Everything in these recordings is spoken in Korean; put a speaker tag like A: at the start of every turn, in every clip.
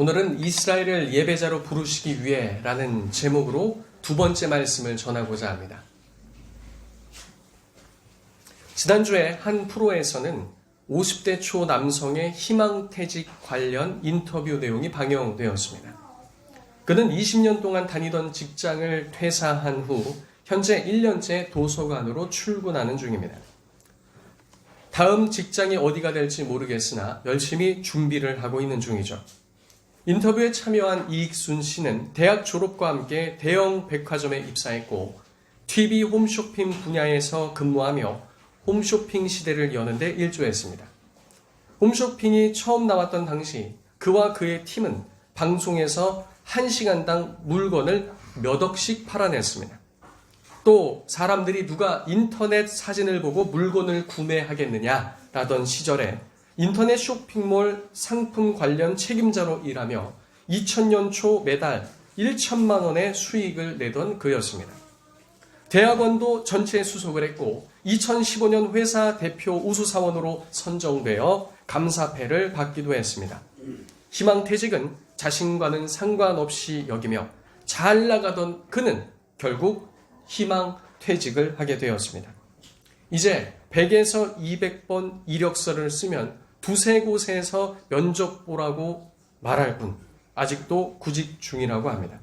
A: 오늘은 이스라엘을 예배자로 부르시기 위해 라는 제목으로 두 번째 말씀을 전하고자 합니다. 지난주에 한 프로에서는 50대 초 남성의 희망퇴직 관련 인터뷰 내용이 방영되었습니다. 그는 20년 동안 다니던 직장을 퇴사한 후 현재 1년째 도서관으로 출근하는 중입니다. 다음 직장이 어디가 될지 모르겠으나 열심히 준비를 하고 있는 중이죠. 인터뷰에 참여한 이익순 씨는 대학 졸업과 함께 대형 백화점에 입사했고 TV 홈쇼핑 분야에서 근무하며 홈쇼핑 시대를 여는데 일조했습니다. 홈쇼핑이 처음 나왔던 당시 그와 그의 팀은 방송에서 1시간당 물건을 몇 억씩 팔아냈습니다. 또 사람들이 누가 인터넷 사진을 보고 물건을 구매하겠느냐라던 시절에 인터넷 쇼핑몰 상품 관련 책임자로 일하며 2000년 초 매달 1천만 원의 수익을 내던 그였습니다. 대학원도 전체 수속을 했고 2015년 회사 대표 우수사원으로 선정되어 감사패를 받기도 했습니다. 희망퇴직은 자신과는 상관없이 여기며 잘 나가던 그는 결국 희망퇴직을 하게 되었습니다. 이제 100에서 200번 이력서를 쓰면 두세 곳에서 면접 보라고 말할 뿐 아직도 구직 중이라고 합니다.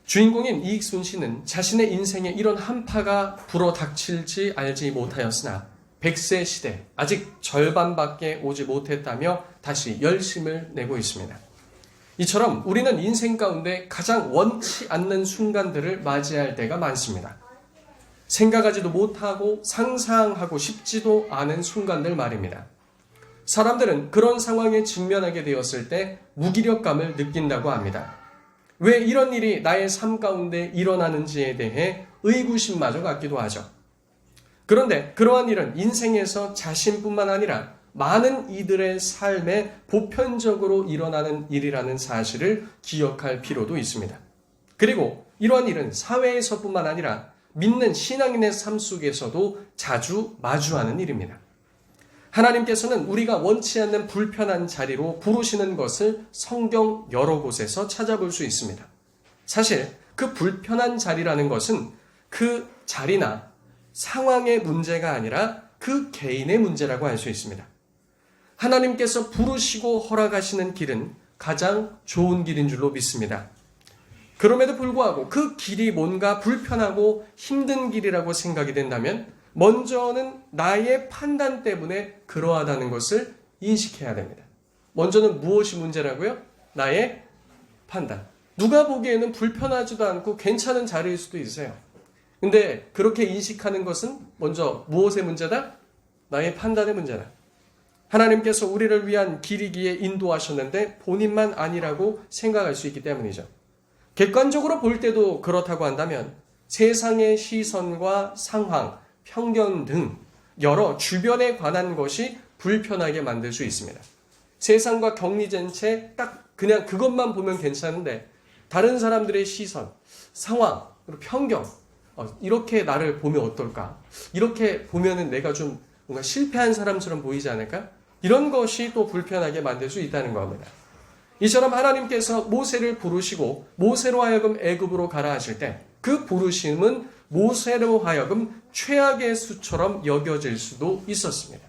A: 주인공인 이익순 씨는 자신의 인생에 이런 한파가 불어닥칠지 알지 못하였으나 100세 시대 아직 절반밖에 오지 못했다며 다시 열심을 내고 있습니다. 이처럼 우리는 인생 가운데 가장 원치 않는 순간들을 맞이할 때가 많습니다. 생각하지도 못하고 상상하고 싶지도 않은 순간들 말입니다. 사람들은 그런 상황에 직면하게 되었을 때 무기력감을 느낀다고 합니다. 왜 이런 일이 나의 삶 가운데 일어나는지에 대해 의구심마저 갖기도 하죠. 그런데 그러한 일은 인생에서 자신뿐만 아니라 많은 이들의 삶에 보편적으로 일어나는 일이라는 사실을 기억할 필요도 있습니다. 그리고 이러한 일은 사회에서뿐만 아니라 믿는 신앙인의 삶 속에서도 자주 마주하는 일입니다. 하나님께서는 우리가 원치 않는 불편한 자리로 부르시는 것을 성경 여러 곳에서 찾아볼 수 있습니다. 사실 그 불편한 자리라는 것은 그 자리나 상황의 문제가 아니라 그 개인의 문제라고 할 수 있습니다. 하나님께서 부르시고 허락하시는 길은 가장 좋은 길인 줄로 믿습니다. 그럼에도 불구하고 그 길이 뭔가 불편하고 힘든 길이라고 생각이 된다면 먼저는 나의 판단 때문에 그러하다는 것을 인식해야 됩니다. 먼저는 무엇이 문제라고요? 나의 판단. 누가 보기에는 불편하지도 않고 괜찮은 자리일 수도 있어요. 근데 그렇게 인식하는 것은 먼저 무엇의 문제다? 나의 판단의 문제다. 하나님께서 우리를 위한 길이기에 인도하셨는데 본인만 아니라고 생각할 수 있기 때문이죠. 객관적으로 볼 때도 그렇다고 한다면 세상의 시선과 상황, 편견 등 여러 주변에 관한 것이 불편하게 만들 수 있습니다. 세상과 격리된 채 딱 그냥 그것만 보면 괜찮은데 다른 사람들의 시선, 상황, 그리고 편견 이렇게 나를 보면 어떨까? 이렇게 보면은 내가 좀 뭔가 실패한 사람처럼 보이지 않을까? 이런 것이 또 불편하게 만들 수 있다는 겁니다. 이처럼 하나님께서 모세를 부르시고 모세로 하여금 애굽으로 가라 하실 때 그 부르심은 모세로 하여금 최악의 수처럼 여겨질 수도 있었습니다.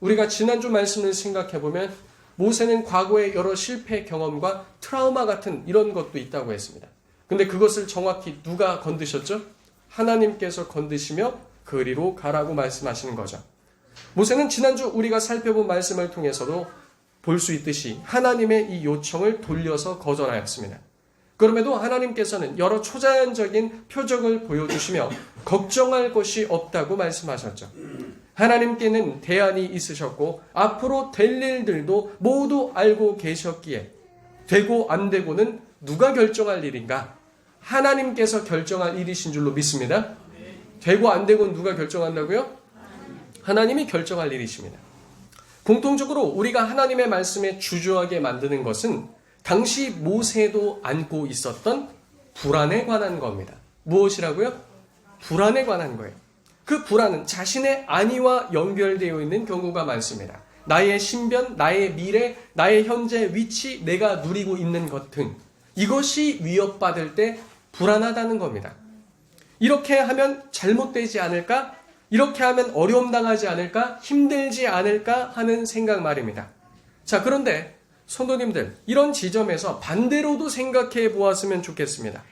A: 우리가 지난주 말씀을 생각해보면 모세는 과거의 여러 실패 경험과 트라우마 같은 이런 것도 있다고 했습니다. 근데 그것을 정확히 누가 건드셨죠? 하나님께서 건드시며 그리로 가라고 말씀하시는 거죠. 모세는 지난주 우리가 살펴본 말씀을 통해서도 볼 수 있듯이 하나님의 이 요청을 돌려서 거절하였습니다. 그럼에도 하나님께서는 여러 초자연적인 표적을 보여주시며 걱정할 것이 없다고 말씀하셨죠. 하나님께는 대안이 있으셨고 앞으로 될 일들도 모두 알고 계셨기에 되고 안 되고는 누가 결정할 일인가? 하나님께서 결정할 일이신 줄로 믿습니다. 되고 안 되고는 누가 결정한다고요? 하나님이 결정할 일이십니다. 공통적으로 우리가 하나님의 말씀에 주저하게 만드는 것은 당시 모세도 안고 있었던 불안에 관한 겁니다. 무엇이라고요? 불안에 관한 거예요. 그 불안은 자신의 안위와 연결되어 있는 경우가 많습니다. 나의 신변, 나의 미래, 나의 현재 위치, 내가 누리고 있는 것 등 이것이 위협받을 때 불안하다는 겁니다. 이렇게 하면 잘못되지 않을까? 이렇게 하면 어려움 당하지 않을까? 힘들지 않을까? 하는 생각 말입니다. 자, 그런데 성도님들, 이런 지점에서 반대로도 생각해 보았으면 좋겠습니다.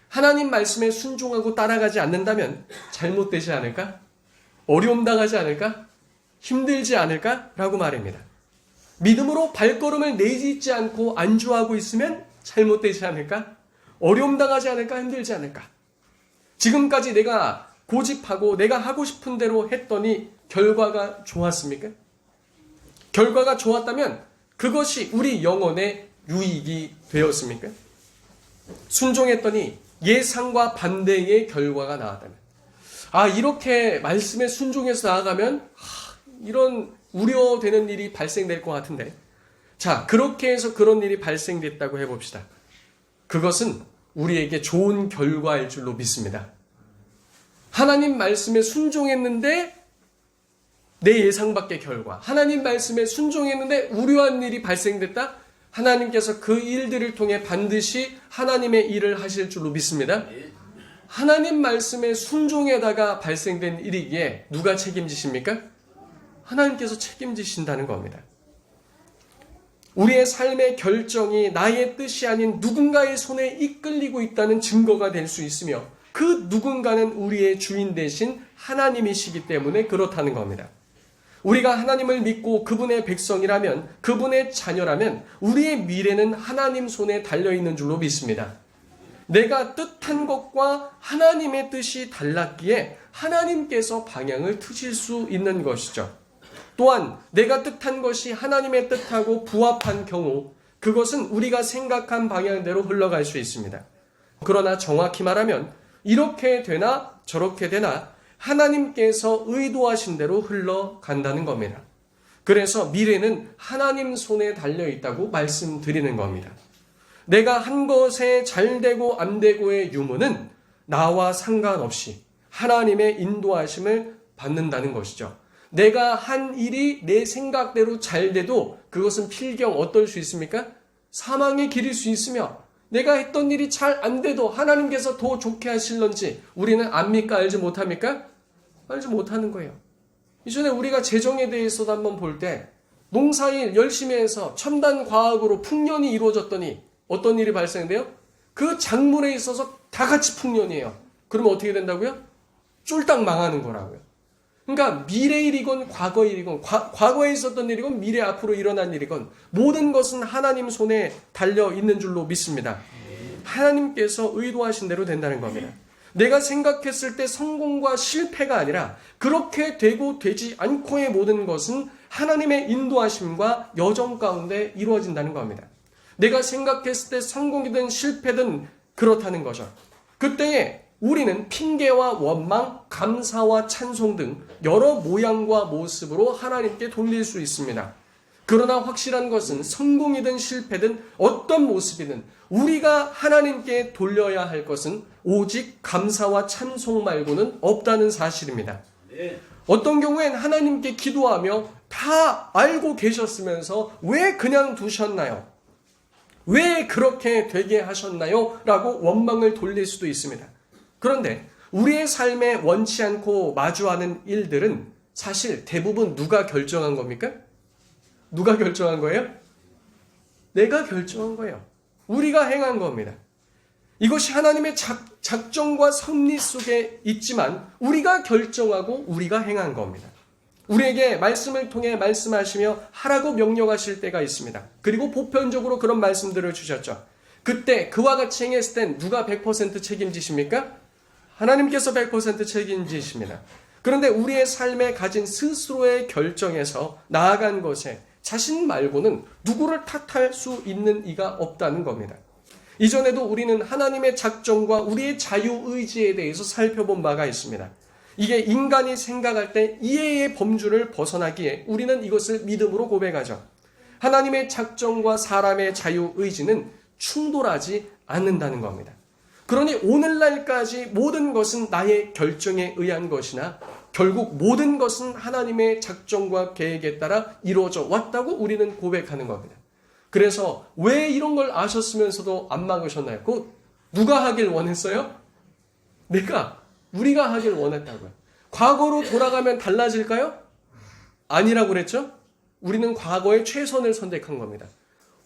A: 하나님 말씀에 순종하고 따라가지 않는다면 잘못되지 않을까? 어려움 당하지 않을까? 힘들지 않을까? 라고 말입니다. 믿음으로 발걸음을 내딛지 않고 안주하고 있으면 잘못되지 않을까? 어려움 당하지 않을까? 힘들지 않을까? 지금까지 내가 고집하고 내가 하고 싶은 대로 했더니 결과가 좋았습니까? 결과가 좋았다면 그것이 우리 영혼의 유익이 되었습니까? 순종했더니 예상과 반대의 결과가 나왔다면, 이렇게 말씀에 순종해서 나아가면 이런 우려되는 일이 발생될 것 같은데, 자, 그렇게 해서 그런 일이 발생됐다고 해봅시다. 그것은 우리에게 좋은 결과일 줄로 믿습니다. 하나님 말씀에 순종했는데 내 예상 밖의 결과, 하나님 말씀에 순종했는데 우려한 일이 발생됐다? 하나님께서 그 일들을 통해 반드시 하나님의 일을 하실 줄로 믿습니다. 하나님 말씀에 순종에다가 발생된 일이기에 누가 책임지십니까? 하나님께서 책임지신다는 겁니다. 우리의 삶의 결정이 나의 뜻이 아닌 누군가의 손에 이끌리고 있다는 증거가 될 수 있으며, 그 누군가는 우리의 주인 대신 하나님이시기 때문에 그렇다는 겁니다. 우리가 하나님을 믿고 그분의 백성이라면, 그분의 자녀라면 우리의 미래는 하나님 손에 달려있는 줄로 믿습니다. 내가 뜻한 것과 하나님의 뜻이 달랐기에 하나님께서 방향을 트실 수 있는 것이죠. 또한 내가 뜻한 것이 하나님의 뜻하고 부합한 경우 그것은 우리가 생각한 방향대로 흘러갈 수 있습니다. 그러나 정확히 말하면 이렇게 되나 저렇게 되나 하나님께서 의도하신 대로 흘러간다는 겁니다. 그래서 미래는 하나님 손에 달려있다고 말씀드리는 겁니다. 내가 한 것에 잘되고 안되고의 유무는 나와 상관없이 하나님의 인도하심을 받는다는 것이죠. 내가 한 일이 내 생각대로 잘돼도 그것은 필경 어떨 수 있습니까? 사망의 길일 수 있으며, 내가 했던 일이 잘 안돼도 하나님께서 더 좋게 하실런지 우리는 압니까? 알지 못합니까? 알지 못하는 거예요. 이전에 우리가 재정에 대해서도 한번 볼 때 농사일 열심히 해서 첨단 과학으로 풍년이 이루어졌더니 어떤 일이 발생돼요? 그 작물에 있어서 다 같이 풍년이에요. 그러면 어떻게 된다고요? 쫄딱 망하는 거라고요. 그러니까 미래일이건 과거일이건, 과거에 있었던 일이건 미래 앞으로 일어난 일이건 모든 것은 하나님 손에 달려 있는 줄로 믿습니다. 하나님께서 의도하신 대로 된다는 겁니다. 내가 생각했을 때 성공과 실패가 아니라 그렇게 되고 되지 않고의 모든 것은 하나님의 인도하심과 여정 가운데 이루어진다는 겁니다. 내가 생각했을 때 성공이든 실패든 그렇다는 거죠. 그때에 우리는 핑계와 원망, 감사와 찬송 등 여러 모양과 모습으로 하나님께 돌릴 수 있습니다. 그러나 확실한 것은 성공이든 실패든 어떤 모습이든 우리가 하나님께 돌려야 할 것은 오직 감사와 찬송 말고는 없다는 사실입니다. 어떤 경우엔 하나님께 기도하며 다 알고 계셨으면서 왜 그냥 두셨나요? 왜 그렇게 되게 하셨나요? 라고 원망을 돌릴 수도 있습니다. 그런데 우리의 삶에 원치 않고 마주하는 일들은 사실 대부분 누가 결정한 겁니까? 누가 결정한 거예요? 내가 결정한 거예요. 우리가 행한 겁니다. 이것이 하나님의 작정과 섭리 속에 있지만 우리가 결정하고 우리가 행한 겁니다. 우리에게 말씀을 통해 말씀하시며 하라고 명령하실 때가 있습니다. 그리고 보편적으로 그런 말씀들을 주셨죠. 그때 그와 같이 행했을 땐 누가 100% 책임지십니까? 하나님께서 100% 책임지십니다. 그런데 우리의 삶에 가진 스스로의 결정에서 나아간 것에 자신 말고는 누구를 탓할 수 있는 이가 없다는 겁니다. 이전에도 우리는 하나님의 작정과 우리의 자유의지에 대해서 살펴본 바가 있습니다. 이게 인간이 생각할 때 이해의 범주를 벗어나기에 우리는 이것을 믿음으로 고백하죠. 하나님의 작정과 사람의 자유의지는 충돌하지 않는다는 겁니다. 그러니 오늘날까지 모든 것은 나의 결정에 의한 것이나 결국 모든 것은 하나님의 작정과 계획에 따라 이루어져 왔다고 우리는 고백하는 겁니다. 그래서 왜 이런 걸 아셨으면서도 안 막으셨나요? 그거 누가 하길 원했어요? 우리가 하길 원했다고요. 과거로 돌아가면 달라질까요? 아니라고 그랬죠? 우리는 과거의 최선을 선택한 겁니다.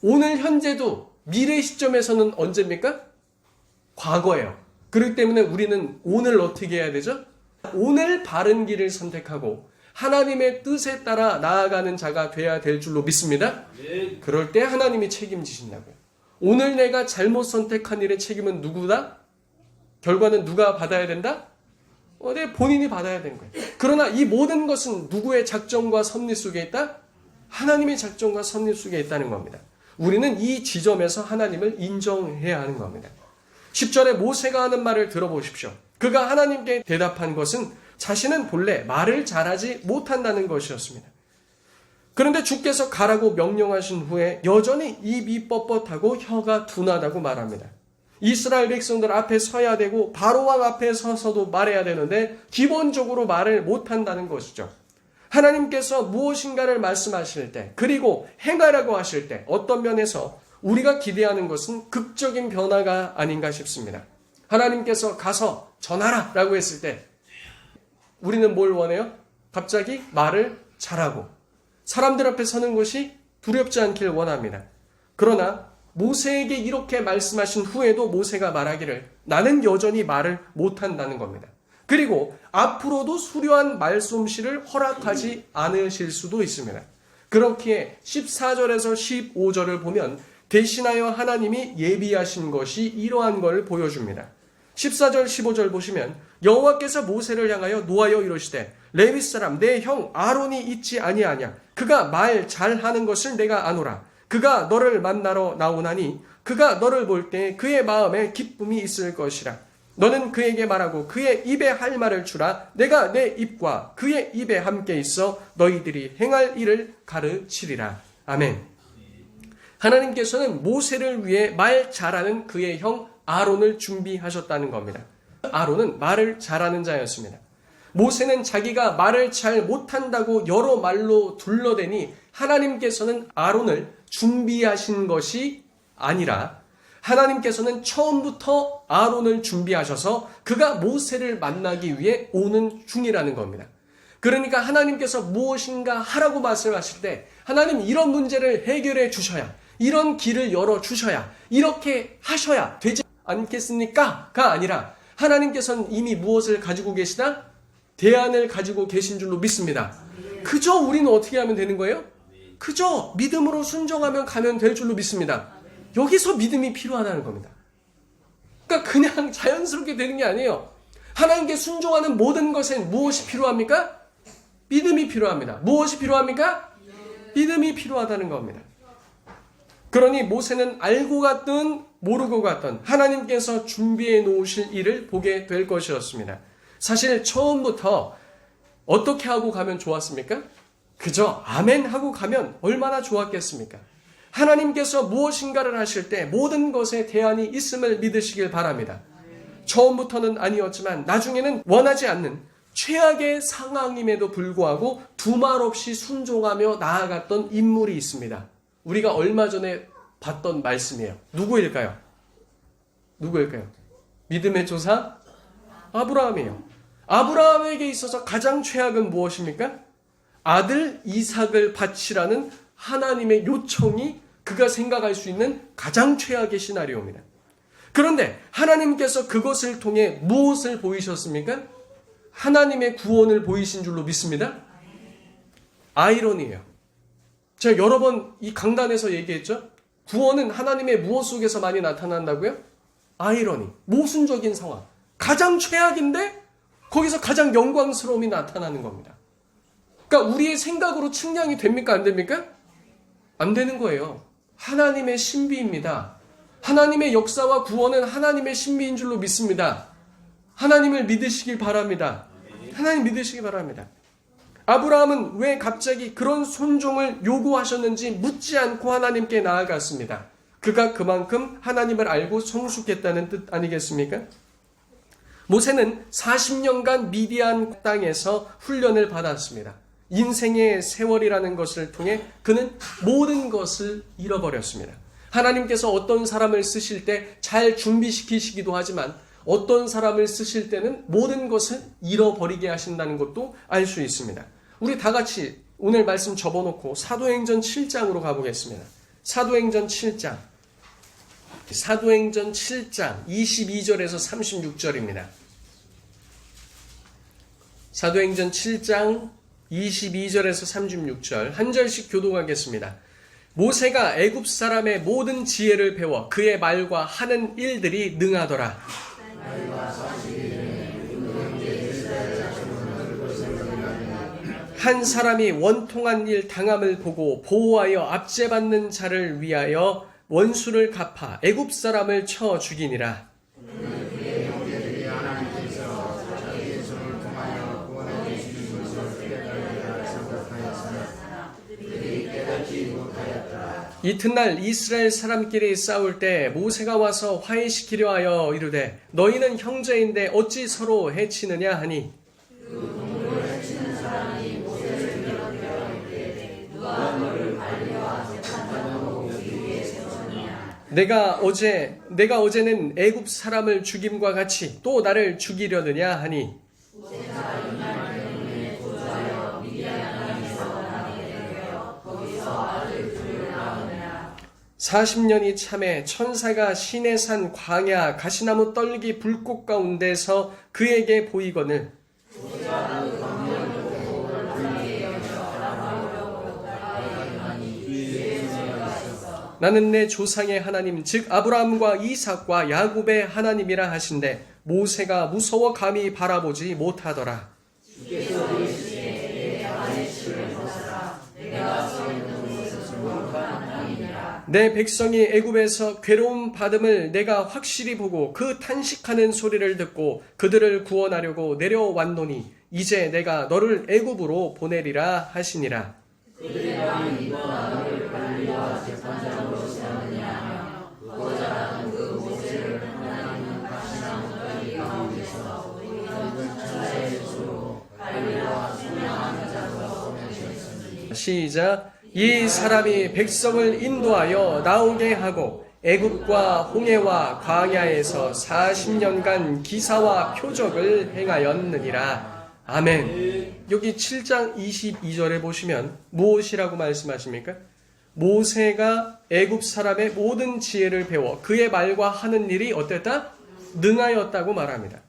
A: 오늘 현재도 미래 시점에서는 언제입니까? 과거예요. 그렇기 때문에 우리는 오늘 어떻게 해야 되죠? 오늘 바른 길을 선택하고 하나님의 뜻에 따라 나아가는 자가 돼야 될 줄로 믿습니다. 그럴 때 하나님이 책임지신다고요. 오늘 내가 잘못 선택한 일의 책임은 누구다? 결과는 누가 받아야 된다? 내 본인이 받아야 되는 거예요. 그러나 이 모든 것은 누구의 작정과 섭리 속에 있다? 하나님의 작정과 섭리 속에 있다는 겁니다. 우리는 이 지점에서 하나님을 인정해야 하는 겁니다. 10절에 모세가 하는 말을 들어보십시오. 그가 하나님께 대답한 것은 자신은 본래 말을 잘하지 못한다는 것이었습니다. 그런데 주께서 가라고 명령하신 후에 여전히 입이 뻣뻣하고 혀가 둔하다고 말합니다. 이스라엘 백성들 앞에 서야 되고 바로왕 앞에 서서도 말해야 되는데 기본적으로 말을 못한다는 것이죠. 하나님께서 무엇인가를 말씀하실 때 그리고 행하라고 하실 때 어떤 면에서 우리가 기대하는 것은 극적인 변화가 아닌가 싶습니다. 하나님께서 가서 전하라 라고 했을 때 우리는 뭘 원해요? 갑자기 말을 잘하고 사람들 앞에 서는 것이 두렵지 않길 원합니다. 그러나 모세에게 이렇게 말씀하신 후에도 모세가 말하기를 나는 여전히 말을 못한다는 겁니다. 그리고 앞으로도 수려한 말솜씨를 허락하지 않으실 수도 있습니다. 그렇기에 14절에서 15절을 보면 대신하여 하나님이 예비하신 것이 이러한 걸 보여줍니다. 14절 15절 보시면 여호와께서 모세를 향하여 노하여 이르시되 레위 사람 내 형 아론이 있지 아니하냐 그가 말 잘하는 것을 내가 아노라 그가 너를 만나러 나오나니 그가 너를 볼 때 그의 마음에 기쁨이 있을 것이라 너는 그에게 말하고 그의 입에 할 말을 주라 내가 내 입과 그의 입에 함께 있어 너희들이 행할 일을 가르치리라. 아멘. 하나님께서는 모세를 위해 말 잘하는 그의 형 아론을 준비하셨다는 겁니다. 아론은 말을 잘하는 자였습니다. 모세는 자기가 말을 잘 못한다고 여러 말로 둘러대니 하나님께서는 아론을 준비하신 것이 아니라 하나님께서는 처음부터 아론을 준비하셔서 그가 모세를 만나기 위해 오는 중이라는 겁니다. 그러니까 하나님께서 무엇인가 하라고 말씀하실 때 하나님 이런 문제를 해결해 주셔야 이런 길을 열어주셔야 이렇게 하셔야 되지 않겠습니까? 가 아니라 하나님께서는 이미 무엇을 가지고 계시다? 대안을 가지고 계신 줄로 믿습니다. 그저 우리는 어떻게 하면 되는 거예요? 그저 믿음으로 순종하면 가면 될 줄로 믿습니다. 여기서 믿음이 필요하다는 겁니다. 그러니까 그냥 자연스럽게 되는 게 아니에요. 하나님께 순종하는 모든 것엔 무엇이 필요합니까? 믿음이 필요합니다. 무엇이 필요합니까? 믿음이 필요하다는 겁니다. 그러니 모세는 알고 갔든 모르고 갔든 하나님께서 준비해 놓으실 일을 보게 될 것이었습니다. 사실 처음부터 어떻게 하고 가면 좋았습니까? 그저 아멘 하고 가면 얼마나 좋았겠습니까? 하나님께서 무엇인가를 하실 때 모든 것에 대안이 있음을 믿으시길 바랍니다. 처음부터는 아니었지만 나중에는 원하지 않는 최악의 상황임에도 불구하고 두말 없이 순종하며 나아갔던 인물이 있습니다. 우리가 얼마 전에 봤던 말씀이에요. 누구일까요? 믿음의 조사? 아브라함이에요. 아브라함에게 있어서 가장 최악은 무엇입니까? 아들 이삭을 바치라는 하나님의 요청이 그가 생각할 수 있는 가장 최악의 시나리오입니다. 그런데 하나님께서 그것을 통해 무엇을 보이셨습니까? 하나님의 구원을 보이신 줄로 믿습니다. 아이러니예요. 제가 여러 번 이 강단에서 얘기했죠. 구원은 하나님의 무엇 속에서 많이 나타난다고요? 아이러니, 모순적인 상황. 가장 최악인데 거기서 가장 영광스러움이 나타나는 겁니다. 그러니까 우리의 생각으로 측량이 됩니까? 안 됩니까? 안 되는 거예요. 하나님의 신비입니다. 하나님의 역사와 구원은 하나님의 신비인 줄로 믿습니다. 하나님을 믿으시길 바랍니다. 하나님 믿으시기 바랍니다. 아브라함은 왜 갑자기 그런 순종을 요구하셨는지 묻지 않고 하나님께 나아갔습니다. 그가 그만큼 하나님을 알고 성숙했다는 뜻 아니겠습니까? 모세는 40년간 미디안 땅에서 훈련을 받았습니다. 인생의 세월이라는 것을 통해 그는 모든 것을 잃어버렸습니다. 하나님께서 어떤 사람을 쓰실 때 잘 준비시키시기도 하지만 어떤 사람을 쓰실 때는 모든 것을 잃어버리게 하신다는 것도 알 수 있습니다. 우리 다 같이 오늘 말씀 접어놓고 사도행전 7장으로 가보겠습니다. 사도행전 7장 22절에서 36절입니다. 사도행전 7장 22절에서 36절 한 절씩 교독하겠습니다. 모세가 애굽 사람의 모든 지혜를 배워 그의 말과 하는 일들이 능하더라. 한 사람이 원통한 일 당함을 보고 보호하여 압제받는 자를 위하여 원수를 갚아 애굽 사람을 쳐 죽이니라. 이튿날 이스라엘 사람끼리 싸울 때 모세가 와서 화해시키려 하여 이르되 너희는 형제인데 어찌 서로 해치느냐 하니 내가 어제는 애굽 사람을 죽임과 같이 또 나를 죽이려느냐 하니 40년이 참에 천사가 시내산 광야 가시나무 떨기 불꽃 가운데서 그에게 보이거늘 나는 내 조상의 하나님 즉 아브라함과 이삭과 야곱의 하나님이라 하신대 모세가 무서워 감히 바라보지 못하더라. 내 백성이 애굽에서 괴로움 받음을 내가 확실히 보고 그 탄식하는 소리를 듣고 그들을 구원하려고 내려왔노니 이제 내가 너를 애굽으로 보내리라 하시니라. 그들의 왕은 이번아 너를 관리와 재판장으로 세우느냐 그거자라는 그 모세를 하나님은 가시나무 떨기 가운데서 우리는 천사의 수로 관리와 소명하는 자로 보내셨으니 시작. 이 사람이 백성을 인도하여 나오게 하고 애굽과 홍해와 광야에서 40년간 기사와 표적을 행하였느니라. 아멘. 여기 7장 22절에 보시면 무엇이라고 말씀하십니까? 모세가 애굽 사람의 모든 지혜를 배워 그의 말과 하는 일이 어땠다? 능하였다고 말합니다.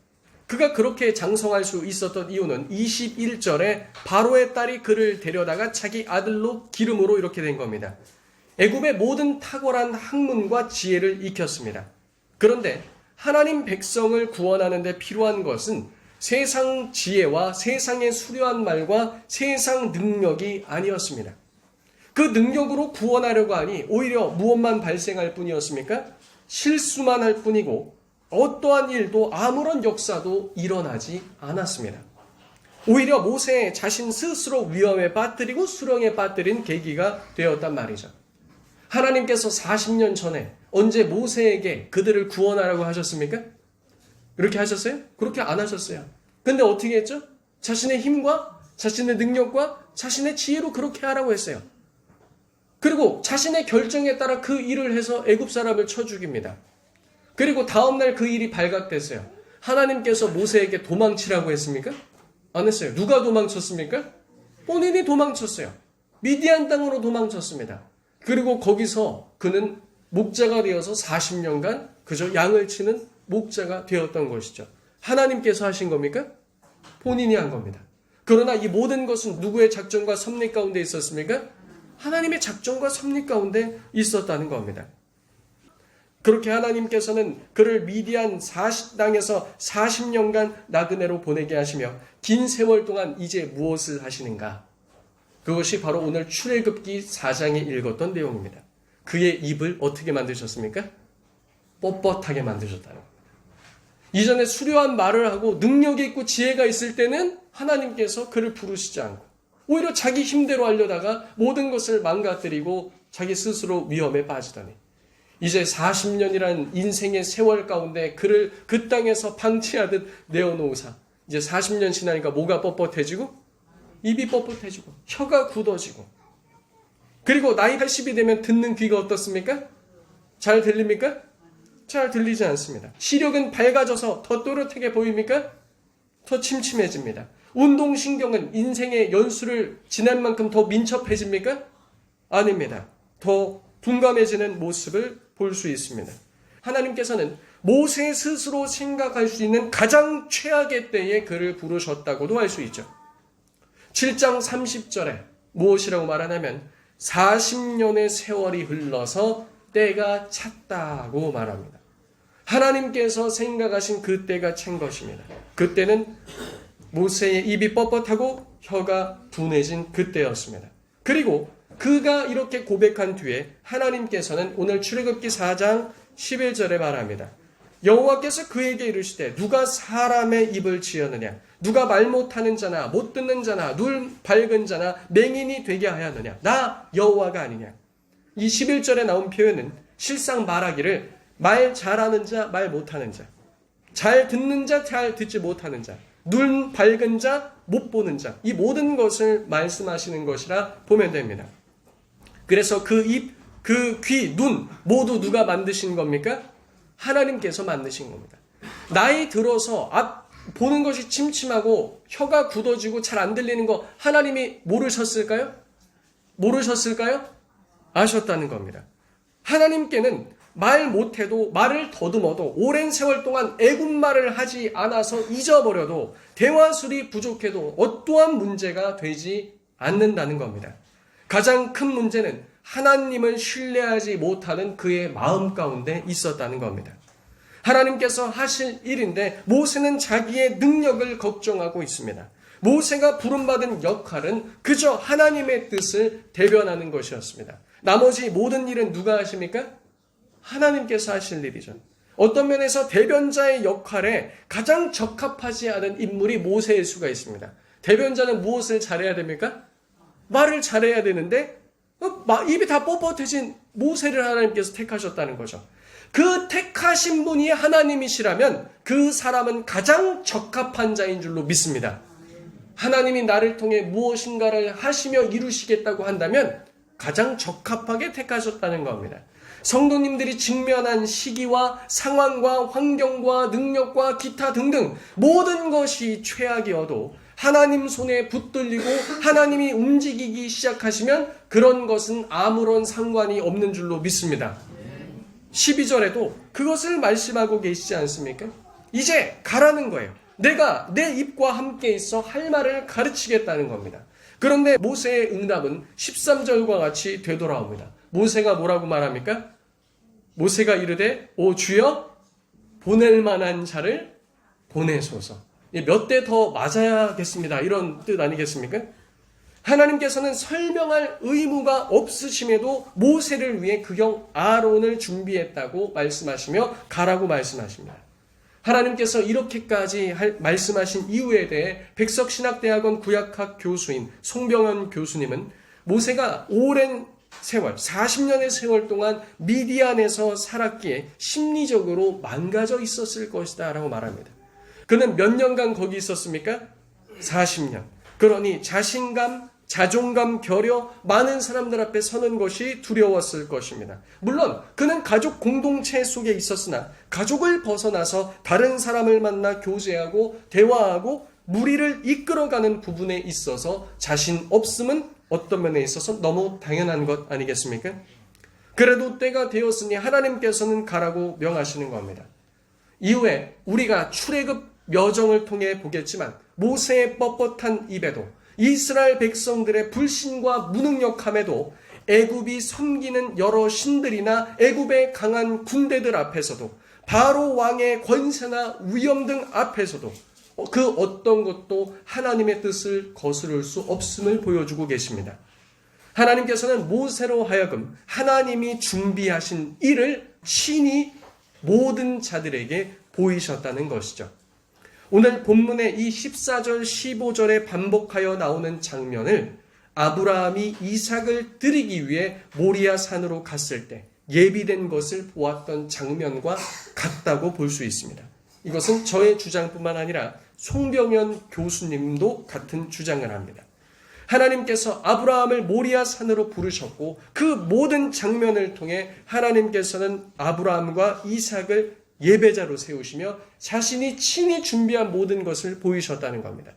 A: 그가 그렇게 장성할 수 있었던 이유는 21절에 바로의 딸이 그를 데려다가 자기 아들로 기름으로 이렇게 된 겁니다. 애굽의 모든 탁월한 학문과 지혜를 익혔습니다. 그런데 하나님 백성을 구원하는 데 필요한 것은 세상 지혜와 세상의 수려한 말과 세상 능력이 아니었습니다. 그 능력으로 구원하려고 하니 오히려 무엇만 발생할 뿐이었습니까? 실수만 할 뿐이고 어떠한 일도 아무런 역사도 일어나지 않았습니다. 오히려 모세 자신 스스로 위험에 빠뜨리고 수렁에 빠뜨린 계기가 되었단 말이죠. 하나님께서 40년 전에 언제 모세에게 그들을 구원하라고 하셨습니까? 그렇게 하셨어요? 그렇게 안 하셨어요. 근데 어떻게 했죠? 자신의 힘과 자신의 능력과 자신의 지혜로 그렇게 하라고 했어요. 그리고 자신의 결정에 따라 그 일을 해서 애굽 사람을 쳐 죽입니다. 그리고 다음날 그 일이 발각됐어요. 하나님께서 모세에게 도망치라고 했습니까? 안 했어요. 누가 도망쳤습니까? 본인이 도망쳤어요. 미디안 땅으로 도망쳤습니다. 그리고 거기서 그는 목자가 되어서 40년간 그저 양을 치는 목자가 되었던 것이죠. 하나님께서 하신 겁니까? 본인이 한 겁니다. 그러나 이 모든 것은 누구의 작전과 섭리 가운데 있었습니까? 하나님의 작전과 섭리 가운데 있었다는 겁니다. 그렇게 하나님께서는 그를 미디안 땅에서 40년간 나그네로 보내게 하시며 긴 세월 동안 이제 무엇을 하시는가? 그것이 바로 오늘 출애굽기 4장에 읽었던 내용입니다. 그의 입을 어떻게 만드셨습니까? 뻣뻣하게 만드셨다는 겁니다. 이전에 수려한 말을 하고 능력이 있고 지혜가 있을 때는 하나님께서 그를 부르시지 않고 오히려 자기 힘대로 하려다가 모든 것을 망가뜨리고 자기 스스로 위험에 빠지더니 이제 40년이란 인생의 세월 가운데 그를 그 땅에서 방치하듯 내어놓으사 이제 40년 지나니까 뭐가 뻣뻣해지고 입이 뻣뻣해지고 혀가 굳어지고 그리고 나이 80이 되면 듣는 귀가 어떻습니까? 잘 들립니까? 잘 들리지 않습니다. 시력은 밝아져서 더 또렷하게 보입니까? 더 침침해집니다. 운동신경은 인생의 연수를 지난 만큼 더 민첩해집니까? 아닙니다. 더 둔감해지는 모습을 볼 수 있습니다. 하나님께서는 모세 스스로 생각할 수 있는 가장 최악의 때에 그를 부르셨다고도 할 수 있죠. 7장 30절에 무엇이라고 말하냐면 40년의 세월이 흘러서 때가 찼다고 말합니다. 하나님께서 생각하신 그 때가 찬 것입니다. 그때는 모세의 입이 뻣뻣하고 혀가 둔해진 그때였습니다. 그리고 그가 이렇게 고백한 뒤에 하나님께서는 오늘 출애굽기 4장 11절에 말합니다. 여호와께서 그에게 이르시되 누가 사람의 입을 지었느냐 누가 말 못하는 자나 못 듣는 자나 눈 밝은 자나 맹인이 되게 하였느냐 나 여호와가 아니냐. 이 11절에 나온 표현은 실상 말하기를 말 잘하는 자 말 못하는 자 잘 듣는 자 잘 듣지 못하는 자 눈 밝은 자 못 보는 자 이 모든 것을 말씀하시는 것이라 보면 됩니다. 그래서 그 입, 그 귀, 눈 모두 누가 만드신 겁니까? 하나님께서 만드신 겁니다. 나이 들어서 보는 것이 침침하고 혀가 굳어지고 잘 안 들리는 거 하나님이 모르셨을까요? 모르셨을까요? 아셨다는 겁니다. 하나님께는 말 못해도 말을 더듬어도 오랜 세월 동안 애국말을 하지 않아서 잊어버려도 대화술이 부족해도 어떠한 문제가 되지 않는다는 겁니다. 가장 큰 문제는 하나님을 신뢰하지 못하는 그의 마음 가운데 있었다는 겁니다. 하나님께서 하실 일인데 모세는 자기의 능력을 걱정하고 있습니다. 모세가 부름받은 역할은 그저 하나님의 뜻을 대변하는 것이었습니다. 나머지 모든 일은 누가 하십니까? 하나님께서 하실 일이죠. 어떤 면에서 대변자의 역할에 가장 적합하지 않은 인물이 모세일 수가 있습니다. 대변자는 무엇을 잘해야 됩니까? 말을 잘해야 되는데 입이 다 뻣뻣해진 모세를 하나님께서 택하셨다는 거죠. 그 택하신 분이 하나님이시라면 그 사람은 가장 적합한 자인 줄로 믿습니다. 하나님이 나를 통해 무엇인가를 하시며 이루시겠다고 한다면 가장 적합하게 택하셨다는 겁니다. 성도님들이 직면한 시기와 상황과 환경과 능력과 기타 등등 모든 것이 최악이어도 하나님 손에 붙들리고 하나님이 움직이기 시작하시면 그런 것은 아무런 상관이 없는 줄로 믿습니다. 12절에도 그것을 말씀하고 계시지 않습니까? 이제 가라는 거예요. 내가 내 입과 함께 있어 할 말을 가르치겠다는 겁니다. 그런데 모세의 응답은 13절과 같이 되돌아옵니다. 모세가 뭐라고 말합니까? 모세가 이르되 오 주여 보낼 만한 자를 보내소서. 몇 대 더 맞아야겠습니다. 이런 뜻 아니겠습니까? 하나님께서는 설명할 의무가 없으심에도 모세를 위해 그경 아론을 준비했다고 말씀하시며 가라고 말씀하십니다. 하나님께서 이렇게까지 말씀하신 이유에 대해 백석신학대학원 구약학 교수인 송병헌 교수님은 모세가 오랜 세월, 40년의 세월 동안 미디안에서 살았기에 심리적으로 망가져 있었을 것이다 라고 말합니다. 그는 몇 년간 거기 있었습니까? 40년. 그러니 자신감, 자존감, 결여, 많은 사람들 앞에 서는 것이 두려웠을 것입니다. 물론 그는 가족 공동체 속에 있었으나 가족을 벗어나서 다른 사람을 만나 교제하고 대화하고 무리를 이끌어가는 부분에 있어서 자신 없음은 어떤 면에 있어서 너무 당연한 것 아니겠습니까? 그래도 때가 되었으니 하나님께서는 가라고 명하시는 겁니다. 이후에 우리가 출애굽 여정을 통해 보겠지만 모세의 뻣뻣한 입에도 이스라엘 백성들의 불신과 무능력함에도 애굽이 섬기는 여러 신들이나 애굽의 강한 군대들 앞에서도 바로 왕의 권세나 위엄 등 앞에서도 그 어떤 것도 하나님의 뜻을 거스를 수 없음을 보여주고 계십니다. 하나님께서는 모세로 하여금 하나님이 준비하신 일을 친히 모든 자들에게 보이셨다는 것이죠. 오늘 본문의 이 14절 15절에 반복하여 나오는 장면을 아브라함이 이삭을 드리기 위해 모리아 산으로 갔을 때 예비된 것을 보았던 장면과 같다고 볼 수 있습니다. 이것은 저의 주장뿐만 아니라 송병현 교수님도 같은 주장을 합니다. 하나님께서 아브라함을 모리아 산으로 부르셨고 그 모든 장면을 통해 하나님께서는 아브라함과 이삭을 예배자로 세우시며 자신이 친히 준비한 모든 것을 보이셨다는 겁니다.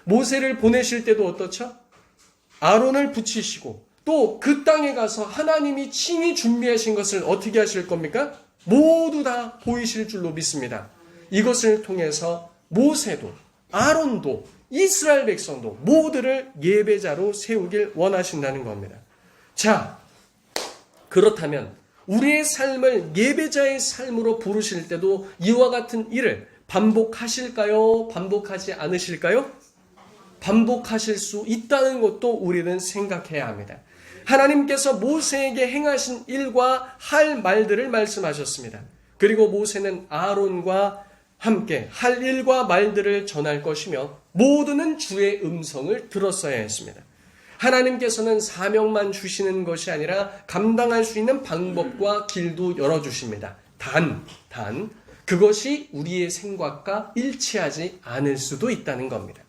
A: 모세를 보내실 때도 어떻죠? 아론을 붙이시고 또 그 땅에 가서 하나님이 친히 준비하신 것을 어떻게 하실 겁니까? 모두 다 보이실 줄로 믿습니다. 이것을 통해서 모세도 아론도 이스라엘 백성도 모두를 예배자로 세우길 원하신다는 겁니다. 자, 그렇다면 우리의 삶을 예배자의 삶으로 부르실 때도 이와 같은 일을 반복하실까요? 반복하지 않으실까요? 반복하실 수 있다는 것도 우리는 생각해야 합니다. 하나님께서 모세에게 행하신 일과 할 말들을 말씀하셨습니다. 그리고 모세는 아론과 함께 할 일과 말들을 전할 것이며 모두는 주의 음성을 들었어야 했습니다. 하나님께서는 사명만 주시는 것이 아니라 감당할 수 있는 방법과 길도 열어주십니다. 단 그것이 우리의 생각과 일치하지 않을 수도 있다는 겁니다.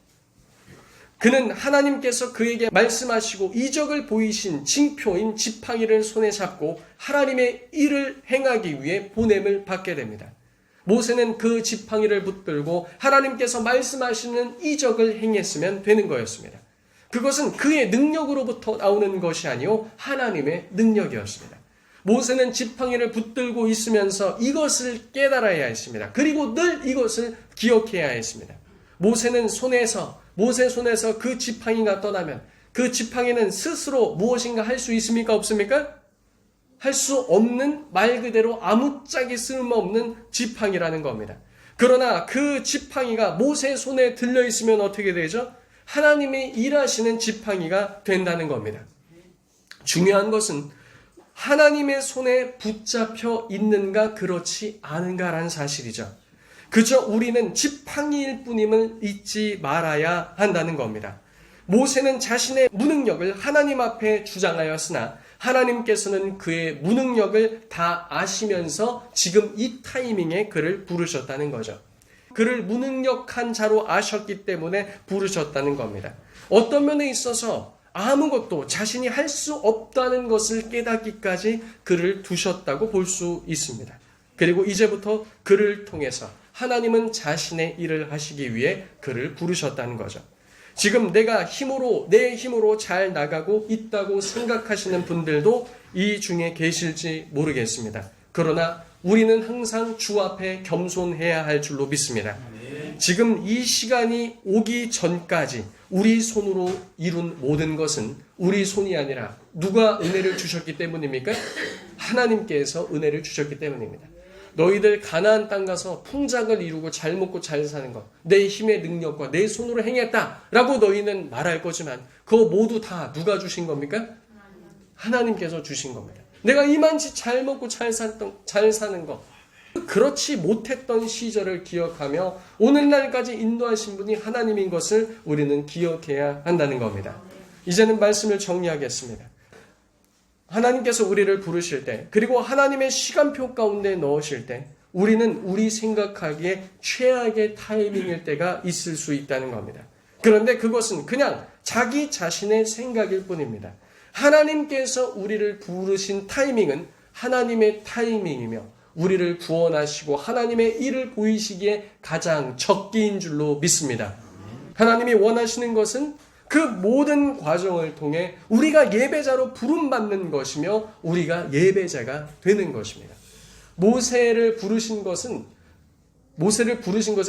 A: 그는 하나님께서 그에게 말씀하시고 이적을 보이신 징표인 지팡이를 손에 잡고 하나님의 일을 행하기 위해 보냄을 받게 됩니다. 모세는 그 지팡이를 붙들고 하나님께서 말씀하시는 이적을 행했으면 되는 거였습니다. 그것은 그의 능력으로부터 나오는 것이 아니요 하나님의 능력이었습니다. 모세는 지팡이를 붙들고 있으면서 이것을 깨달아야 했습니다. 그리고 늘 이것을 기억해야 했습니다. 모세 손에서 그 지팡이가 떠나면 그 지팡이는 스스로 무엇인가 할 수 있습니까? 없습니까? 할 수 없는 말 그대로 아무짝에 쓸모없는 지팡이라는 겁니다. 그러나 그 지팡이가 모세의 손에 들려있으면 어떻게 되죠? 하나님이 일하시는 지팡이가 된다는 겁니다. 중요한 것은 하나님의 손에 붙잡혀 있는가 그렇지 않은가라는 사실이죠. 그저 우리는 지팡이일 뿐임을 잊지 말아야 한다는 겁니다. 모세는 자신의 무능력을 하나님 앞에 주장하였으나 하나님께서는 그의 무능력을 다 아시면서 지금 이 타이밍에 그를 부르셨다는 거죠. 그를 무능력한 자로 아셨기 때문에 부르셨다는 겁니다. 어떤 면에 있어서 아무것도 자신이 할 수 없다는 것을 깨닫기까지 그를 두셨다고 볼 수 있습니다. 그리고 이제부터 그를 통해서 하나님은 자신의 일을 하시기 위해 그를 부르셨다는 거죠. 지금 내 힘으로 잘 나가고 있다고 생각하시는 분들도 이 중에 계실지 모르겠습니다. 그러나 우리는 항상 주 앞에 겸손해야 할 줄로 믿습니다. 지금 이 시간이 오기 전까지 우리 손으로 이룬 모든 것은 우리 손이 아니라 누가 은혜를 주셨기 때문입니까? 하나님께서 은혜를 주셨기 때문입니다. 너희들 가나안 땅 가서 풍작을 이루고 잘 먹고 잘 사는 것, 내 힘의 능력과 내 손으로 행했다라고 너희는 말할 거지만 그거 모두 다 누가 주신 겁니까? 하나님께서 주신 겁니다. 내가 이만치 잘 먹고 잘 사는 것, 그렇지 못했던 시절을 기억하며 오늘날까지 인도하신 분이 하나님인 것을 우리는 기억해야 한다는 겁니다. 이제는 말씀을 정리하겠습니다. 하나님께서 우리를 부르실 때, 그리고 하나님의 시간표 가운데 넣으실 때 우리는 우리 생각하기에 최악의 타이밍일 때가 있을 수 있다는 겁니다. 그런데 그것은 그냥 자기 자신의 생각일 뿐입니다. 하나님께서 우리를 부르신 타이밍은 하나님의 타이밍이며 우리를 구원하시고 하나님의 일을 보이시기에 가장 적기인 줄로 믿습니다. 하나님이 원하시는 것은 그 모든 과정을 통해 우리가 예배자로 부름받는 것이며 우리가 예배자가 되는 것입니다. 모세를 부르신 것의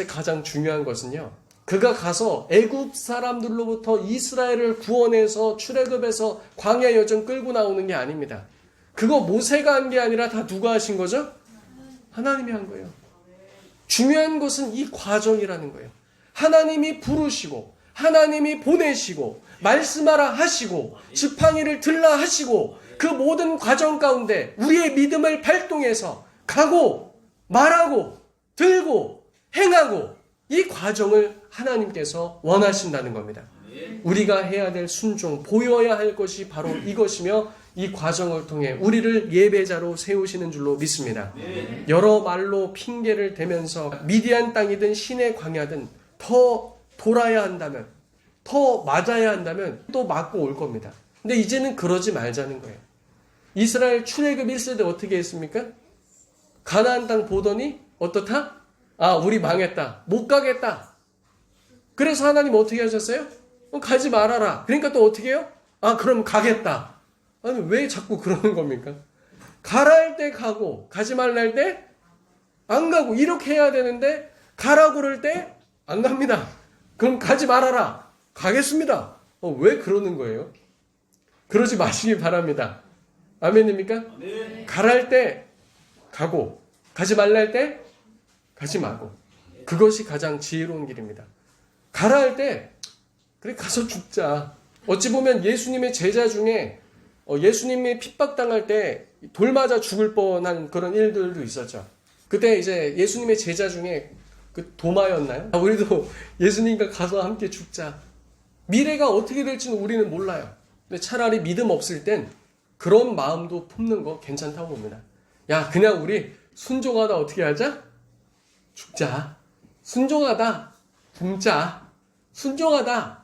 A: 가장 중요한 것은요, 그가 가서 애굽 사람들로부터 이스라엘을 구원해서 출애굽에서 광야 여정 끌고 나오는 게 아닙니다. 그거 모세가 한 게 아니라 다 누가 하신 거죠? 하나님이 한 거예요. 중요한 것은 이 과정이라는 거예요. 하나님이 부르시고 하나님이 보내시고 말씀하라 하시고 지팡이를 들라 하시고 그 모든 과정 가운데 우리의 믿음을 발동해서 가고 말하고 들고 행하고 이 과정을 하나님께서 원하신다는 겁니다. 우리가 해야 될 순종, 보여야 할 것이 바로 이것이며 이 과정을 통해 우리를 예배자로 세우시는 줄로 믿습니다. 여러 말로 핑계를 대면서 미디안 땅이든 시내 광야든 더 돌아야 한다면, 더 맞아야 한다면 또 맞고 올 겁니다. 근데 이제는 그러지 말자는 거예요. 이스라엘 출애굽 1세대 어떻게 했습니까? 가나안 땅 보더니 어떻다? 아, 우리 망했다. 못 가겠다. 그래서 하나님 어떻게 하셨어요? 가지 말아라. 그러니까 또 어떻게 해요? 아, 그럼 가겠다. 아니, 왜 자꾸 그러는 겁니까? 가라 할 때 가고, 가지 말라 할 때 안 가고, 이렇게 해야 되는데, 가라고 그럴 때 안 갑니다. 그럼 가지 말아라. 가겠습니다. 왜 그러는 거예요? 그러지 마시기 바랍니다. 아멘입니까? 네. 가라 할 때 가고, 가지 말라 할 때 가지 마고. 그것이 가장 지혜로운 길입니다. 가라 할 때, 그래, 가서 죽자. 어찌 보면 예수님의 제자 중에 예수님이 핍박당할 때 돌 맞아 죽을 뻔한 그런 일들도 있었죠. 그때 이제 예수님의 제자 중에 그 도마였나요? 우리도 예수님과 가서 함께 죽자. 미래가 어떻게 될지는 우리는 몰라요. 근데 차라리 믿음 없을 땐 그런 마음도 품는 거 괜찮다고 봅니다. 야, 그냥 우리 순종하다 어떻게 하자? 죽자. 순종하다 굶자. 순종하다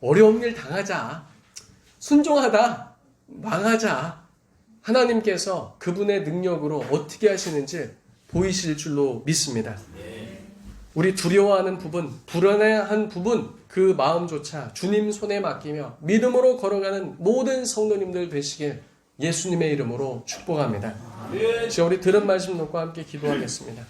A: 어려운 일 당하자. 순종하다 망하자. 하나님께서 그분의 능력으로 어떻게 하시는지 보이실 줄로 믿습니다. 우리 두려워하는 부분, 불안해한 부분, 그 마음조차 주님 손에 맡기며 믿음으로 걸어가는 모든 성도님들 되시길 예수님의 이름으로 축복합니다. 우리 들은 말씀 놓고 함께 기도하겠습니다.